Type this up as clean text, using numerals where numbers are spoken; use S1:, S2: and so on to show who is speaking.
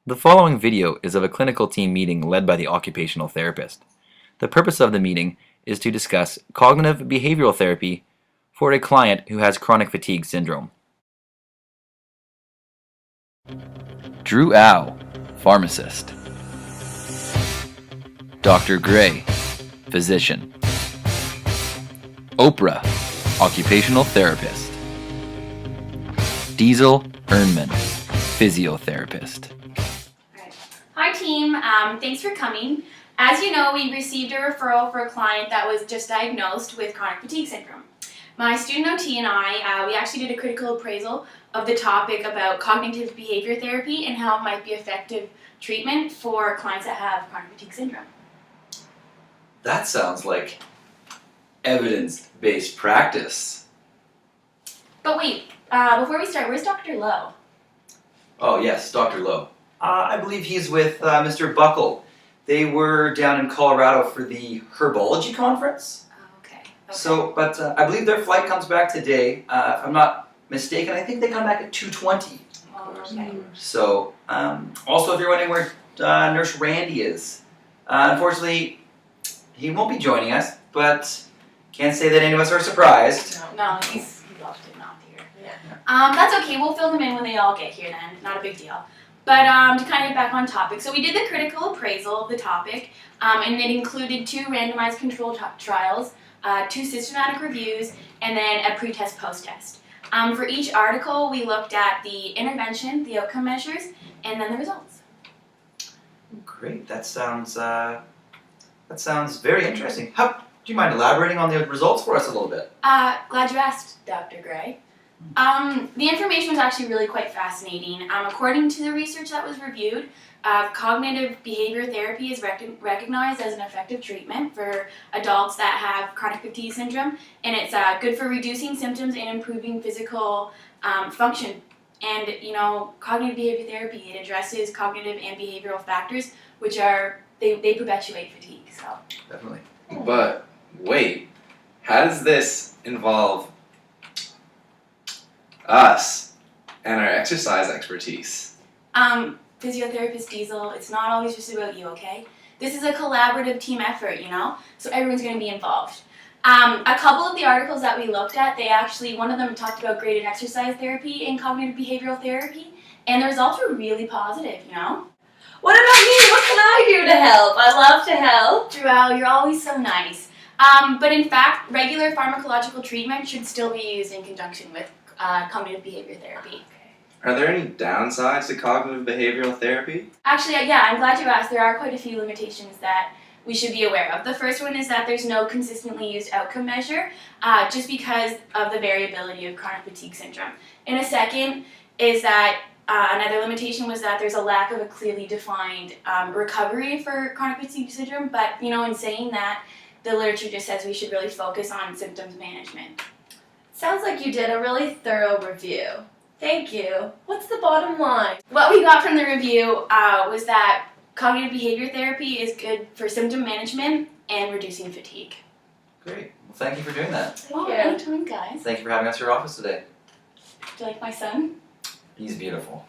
S1: The following video is of a clinical team meeting led by the occupational therapist. The purpose of the meeting is to discuss cognitive behavioral therapy for a client who has chronic fatigue syndrome. Drew Au, pharmacist. Dr. Gray, physician. Oprah, occupational therapist. Diesel Ernman, physiotherapist.
S2: Hi team, thanks for coming. As you know, we received a referral for a client that was just diagnosed with chronic fatigue syndrome. My student OT and I, we actually did a critical appraisal of the topic about cognitive behavior therapy and how it might be effective treatment for clients that have chronic fatigue syndrome.
S3: That sounds like evidence-based practice.
S2: But wait, before we start, where's Dr. Lowe?
S3: Oh yes, Dr. Lowe. I believe he's with Mr. Buckle. They were down in Colorado for the herbology conference.
S2: Oh, okay.
S3: But I believe their flight comes back today. If I'm not mistaken, I think they come back at 2:20.
S2: Oh, okay.
S3: So, also if you're wondering where Nurse Randy is, unfortunately, he won't be joining us, but can't say that any of us are surprised.
S2: No, he's often not here. Yeah. That's okay. We'll fill them in when they all get here then. Not a big deal. But to kind of get back on topic, so we did the critical appraisal of the topic, and it included 2 randomized controlled trials, 2 systematic reviews, and then a pre-test post-test. For each article, we looked at the intervention, the outcome measures, and then the results.
S3: Great. That sounds very interesting. Do you mind elaborating on the results for us a little bit?
S2: Glad you asked, Dr. Gray. The information was actually really quite fascinating. According to the research that was reviewed, cognitive behavior therapy is recognized as an effective treatment for adults that have chronic fatigue syndrome, and it's good for reducing symptoms and improving physical function. And cognitive behavior therapy, it addresses cognitive and behavioral factors, which they perpetuate fatigue. So
S3: Definitely.
S4: But wait, how does this involve us and our exercise expertise?
S2: Physiotherapist Diesel, it's not always just about you, okay? This is a collaborative team effort, so everyone's going to be involved. A couple of the articles that we looked at, one of them talked about graded exercise therapy and cognitive behavioral therapy, and the results were really positive,
S5: What about me? What can I do to help? I love to help.
S2: Joelle, you're always so nice. But in fact, regular pharmacological treatment should still be used in conjunction with cognitive behavior therapy.
S4: Are there any downsides to cognitive behavioral therapy?
S2: Actually, yeah, I'm glad you asked. There are quite a few limitations that we should be aware of. The first one is that there's no consistently used outcome measure, just because of the variability of chronic fatigue syndrome. And a second is that another limitation was that there's a lack of a clearly defined recovery for chronic fatigue syndrome, but in saying that, the literature just says we should really focus on symptoms management.
S5: Sounds like you did a really thorough review. Thank you. What's the bottom line?
S2: What we got from the review was that cognitive behavior therapy is good for symptom management and reducing fatigue.
S3: Great. Well, thank you for doing that.
S2: Thank you.
S5: you.
S2: Anytime, guys.
S3: Thank you for having us to your office today.
S2: Do you like my son?
S3: He's beautiful.